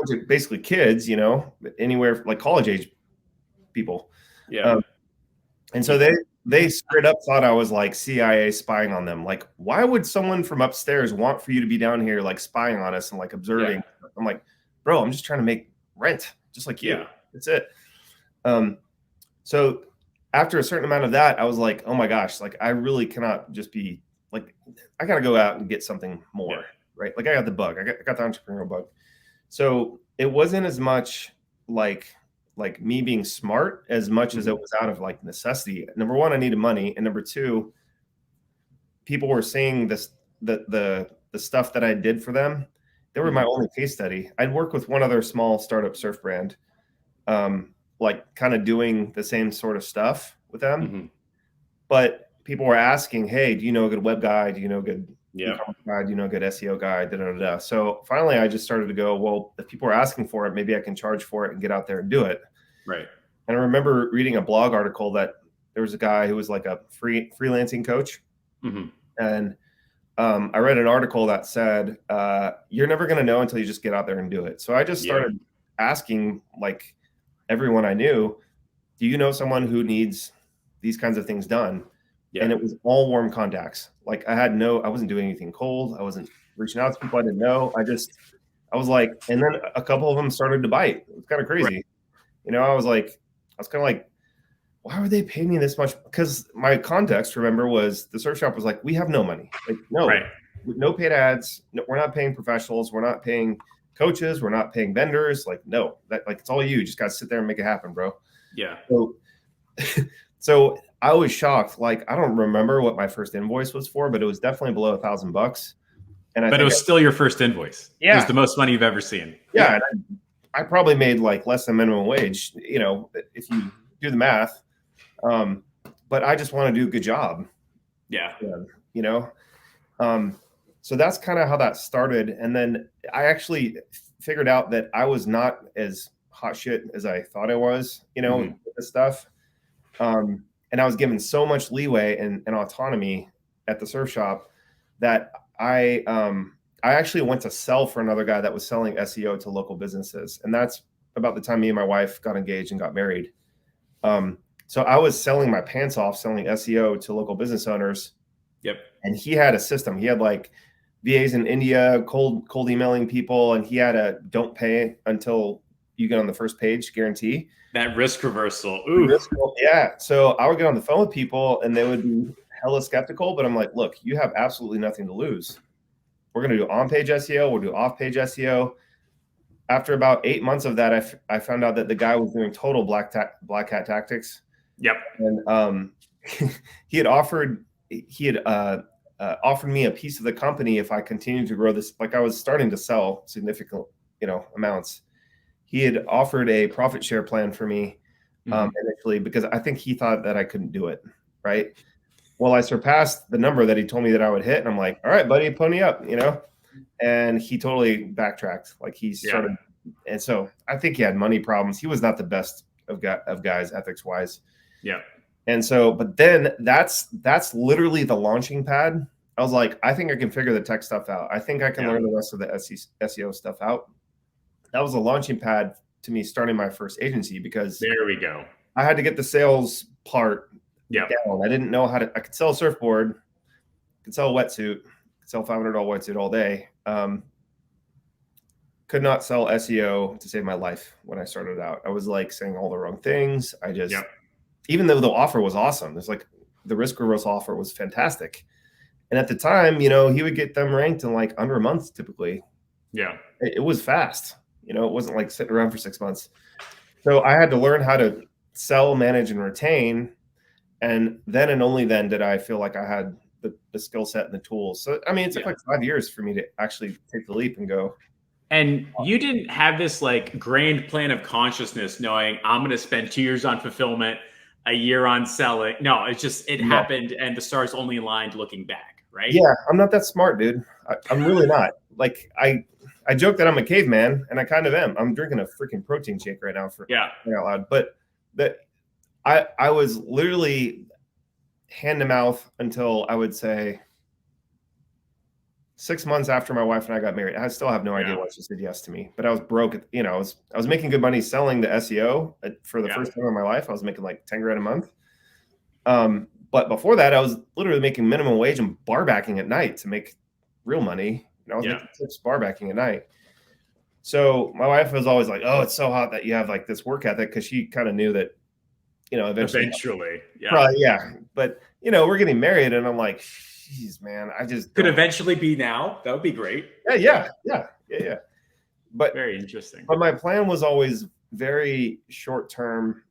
bunch of basically kids, anywhere like college age people. Yeah. And so they straight up thought I was like CIA spying on them. Like, why would someone from upstairs want for you to be down here like spying on us and like observing? Yeah. I'm like, bro, I'm just trying to make rent, just like you. Yeah. That's it. So after a certain amount of that, I was like, oh my gosh, like I really cannot just be like, I got to go out and get something more, right? Like I got the bug, I got the entrepreneurial bug. So it wasn't as much like me being smart as much as it was out of like necessity. Number one, I needed money, and number two, people were seeing the stuff that I did for them. They were my only case study. I'd work with one other small startup surf brand, like kind of doing the same sort of stuff with them. But people were asking, hey, do you know a good web guy? Do you know a good e-commerce guy? Do you know a good SEO guy? Da, da, da, da. So finally, I just started to go, well, if people are asking for it, maybe I can charge for it and get out there and do it. Right. And I remember reading a blog article that there was a guy who was like a freelancing coach. And I read an article that said, you're never going to know until you just get out there and do it. So I just started asking like everyone I knew, do you know someone who needs these kinds of things done? And it was all warm contacts. Like I wasn't doing anything cold. I wasn't reaching out to people I didn't know. I was like, and then a couple of them started to bite. It was kind of crazy. Right. I was kind of like, why would they pay me this much? Because my context, remember, was the surf shop was like, we have no money. Like, no paid ads. No, we're not paying professionals. We're not paying coaches. We're not paying vendors. Like, no, it's all you. Just got to sit there and make it happen, bro. Yeah. So I was shocked. Like, I don't remember what my first invoice was for, but it was definitely below $1,000. But it was still your first invoice. Yeah. It was the most money you've ever seen. Yeah. And I probably made like less than minimum wage, if you do the math. But I just want to do a good job. Yeah. So that's kind of how that started. And then I actually figured out that I was not as hot shit as I thought I was, with this stuff. And I was given so much leeway and autonomy at the surf shop that I actually went to sell for another guy that was selling SEO to local businesses. And that's about the time me and my wife got engaged and got married. So I was selling my pants off, selling SEO to local business owners. Yep. And he had a system. He had like VAs in India, cold emailing people, and he had a don't pay until you get on the first page guarantee. That risk reversal. Ooh. Yeah. So I would get on the phone with people and they would be hella skeptical, but I'm like, look, you have absolutely nothing to lose. We're going to do on-page SEO. We'll do off-page SEO. After about 8 months of that, I found out that the guy was doing total black hat tactics. Yep. And he had offered me a piece of the company if I continued to grow this. Like I was starting to sell significant, amounts. He had offered a profit share plan for me initially because I think he thought that I couldn't do it. Right. Well, I surpassed the number that he told me that I would hit. And I'm like, all right, buddy, pony up, and he totally backtracked. Like he started. And so I think he had money problems. He was not the best of guys ethics wise. Yeah. And so, but then that's literally the launching pad. I was like, I think I can figure the tech stuff out. I think I can learn the rest of the SEO stuff out. That was a launching pad to me starting my first agency because there we go. I had to get the sales part down. I didn't know how to. I could sell a surfboard, could sell a wetsuit, could sell $500 wetsuit all day. Could not sell SEO to save my life when I started out. I was like saying all the wrong things. I just, even though the offer was awesome, it's like the risk reversal offer was fantastic. And at the time, he would get them ranked in like under a month typically. Yeah. It was fast. It wasn't like sitting around for 6 months. So I had to learn how to sell, manage, and retain. And then and only then did I feel like I had the skill set and the tools. So, I mean, it took like 5 years for me to actually take the leap and go. And you didn't have this like grand plan of consciousness knowing I'm going to spend 2 years on fulfillment, a year on selling. No, it's just, it happened and the stars only aligned looking back, right? Yeah, I'm not that smart, dude. I'm really not. Like, I joke that I'm a caveman, and I kind of am. I'm drinking a freaking protein shake right now for out loud. But I was literally hand to mouth until I would say 6 months after my wife and I got married. I still have no idea why she said yes to me, but I was broke. You know, I was making good money selling the SEO for the first time in my life. I was making like 10 grand a month. But before that, I was literally making minimum wage and bar backing at night to make real money. You know, I was making tips bar backing at night. So my wife was always like, "Oh, it's so hot that you have like this work ethic," because she kind of knew that, you know, eventually, probably, yeah. But you know, we're getting married, and I'm like, "Jeez, man, I just could eventually be now. That would be great." Yeah. But very interesting. But my plan was always very short term,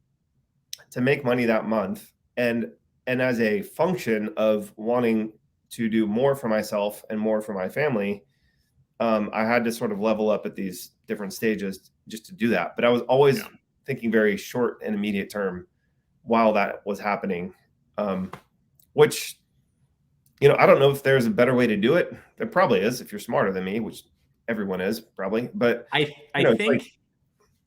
to make money that month, and as a function of wanting to do more for myself and more for my family, I had to sort of level up at these different stages just to do that. But I was always thinking very short and immediate term while that was happening, which, you know, I don't know if there's a better way to do it. There probably is if you're smarter than me, which everyone is probably. But I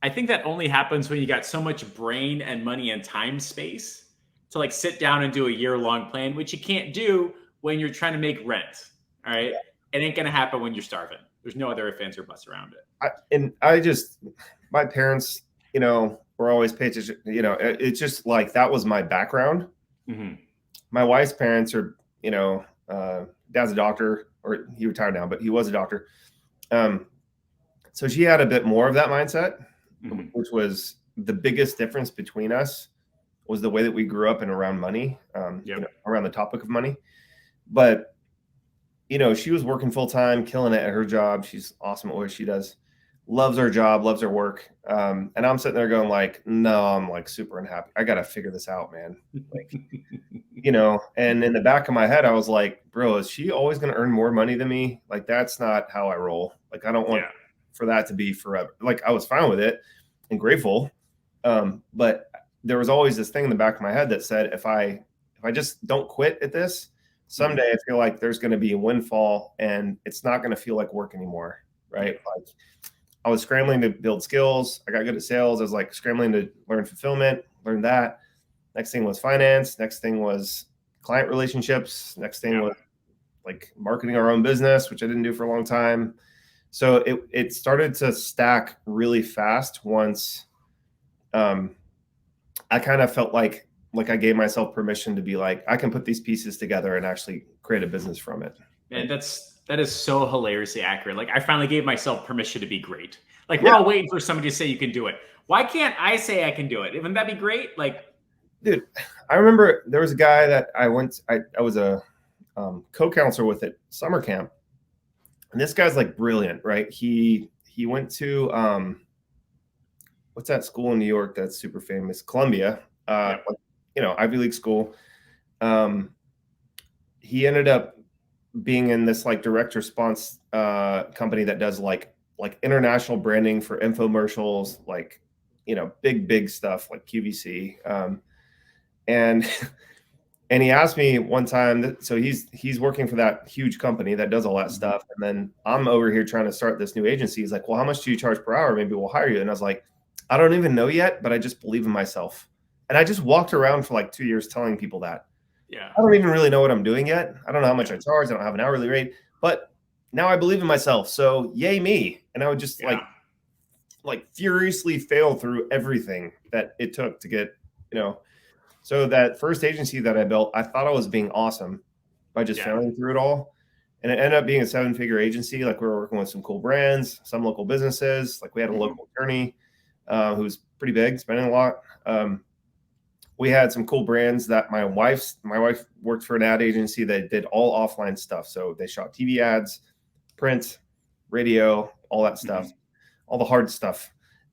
think that only happens when you got so much brain and money and time space to like sit down and do a year-long plan, which you can't do when you're trying to make rent. All right. Yeah. It ain't going to happen when you're starving. There's no other ifs, ands, or buts around it. My parents, you know, were always paid attention. You know, it's just like, that was my background. Mm-hmm. My wife's parents are, you know, dad's a doctor, or he retired now, but he was a doctor. So she had a bit more of that mindset, which was the biggest difference between us, was the way that we grew up and around money, you know, around the topic of money. But, you know, she was working full time, killing it at her job. She's awesome at what she does, loves her job, loves her work. And I'm sitting there going like, no, I'm like super unhappy. I got to figure this out, man. Like, you know, and in the back of my head, I was like, bro, is she always going to earn more money than me? Like, that's not how I roll. Like, I don't want for that to be forever. Like, I was fine with it and grateful. But there was always this thing in the back of my head that said, if I just don't quit at this, someday I feel like there's going to be a windfall and it's not going to feel like work anymore. Right. Like, I was scrambling to build skills. I got good at sales. I was like scrambling to learn fulfillment, learn that. Next thing was finance. Next thing was client relationships. Next thing was like marketing our own business, which I didn't do for a long time. So it started to stack really fast once I kind of felt like I gave myself permission to be like, I can put these pieces together and actually create a business from it. And that is so hilariously accurate. Like, I finally gave myself permission to be great. Like, we're all waiting for somebody to say you can do it. Why can't I say I can do it? Wouldn't that be great? Like, dude, I remember there was a guy that I was a co-counselor with at summer camp. And this guy's like brilliant, right? He went to, what's that school in New York that's super famous? Columbia, you know, Ivy League school. He ended up being in this like direct response company that does like international branding for infomercials, like, you know, big stuff like QVC. And he asked me one time so he's working for that huge company that does all that stuff. And then I'm over here trying to start this new agency. He's like, well, how much do you charge per hour? Maybe we'll hire you. And I was like, I don't even know yet, but I just believe in myself. And I just walked around for like 2 years telling people that. Yeah. I don't even really know what I'm doing yet. I don't know how much I charge. I don't have an hourly rate, but now I believe in myself. So yay me. And I would just like furiously fail through everything that it took to get, you know. So that first agency that I built, I thought I was being awesome by just failing through it all. And it ended up being a 7-figure agency. Like, we were working with some cool brands, some local businesses. Like, we had a local attorney who's pretty big, spending a lot. We had some cool brands that my wife worked for an ad agency that did all offline stuff. So they shot TV ads, print, radio, all that stuff, all the hard stuff.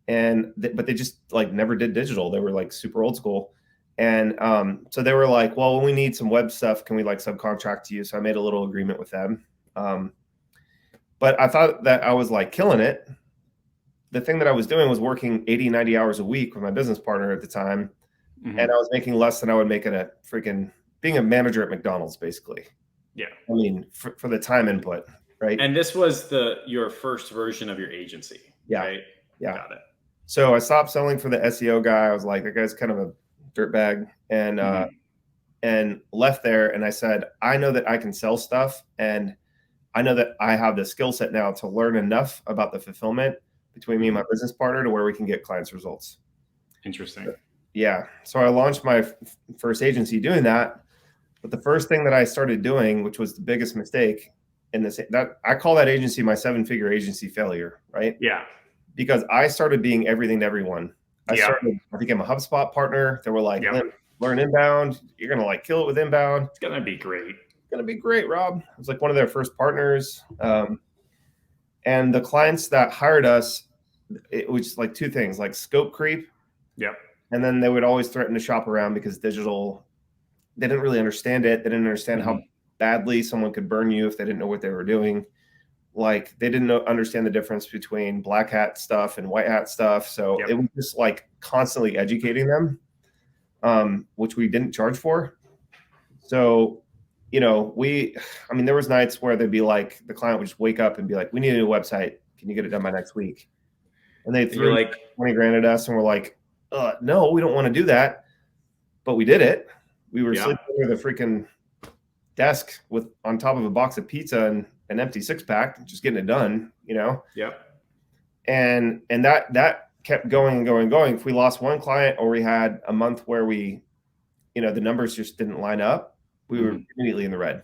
But they just like never did digital. They were like super old school. And so they were like, well, when we need some web stuff, can we like subcontract to you? So I made a little agreement with them. But I thought that I was like killing it. The thing that I was doing was working 80, 90 hours a week with my business partner at the time. And I was making less than I would make at a freaking being a manager at McDonald's, basically. Yeah. I mean, for the time input, right? And this was your first version of your agency. Yeah. Right? Yeah. Got it. So I stopped selling for the SEO guy. I was like, that guy's kind of a dirtbag, and left there. And I said, I know that I can sell stuff, and I know that I have the skill set now to learn enough about the fulfillment between me and my business partner to where we can get clients results. Interesting. Yeah. So I launched my first agency doing that. But the first thing that I started doing, which was the biggest mistake in this, that I call that agency my 7-figure agency failure, right? Yeah. Because I started being everything to everyone. I became a HubSpot partner. They were like, learn inbound. You're going to like kill it with inbound. It's going to be great. It's going to be great, Rob. I was like one of their first partners. And the clients that hired us, it was like two things, like scope creep. Yep. And then they would always threaten to shop around because digital, they didn't really understand it. They didn't understand how badly someone could burn you if they didn't know what they were doing. Like they didn't understand the difference between black hat stuff and white hat stuff. So it was just like constantly educating them, which we didn't charge for. So, you know, there was nights where they'd be like, the client would just wake up and be like, we need a new website. Can you get it done by next week? And they threw like 20 grand at us and we're like, no, we don't want to do that. But we did it. We were sleeping under the freaking desk on top of a box of pizza and an empty 6-pack, just getting it done, you know? Yep. And that kept going and going and going. If we lost one client or we had a month where we, you know, the numbers just didn't line up, we were immediately in the red.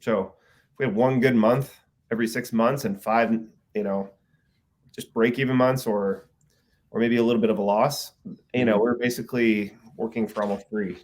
So if we had one good month every 6 months and 5, you know, just break even months or maybe a little bit of a loss, you know, we're basically working for almost free.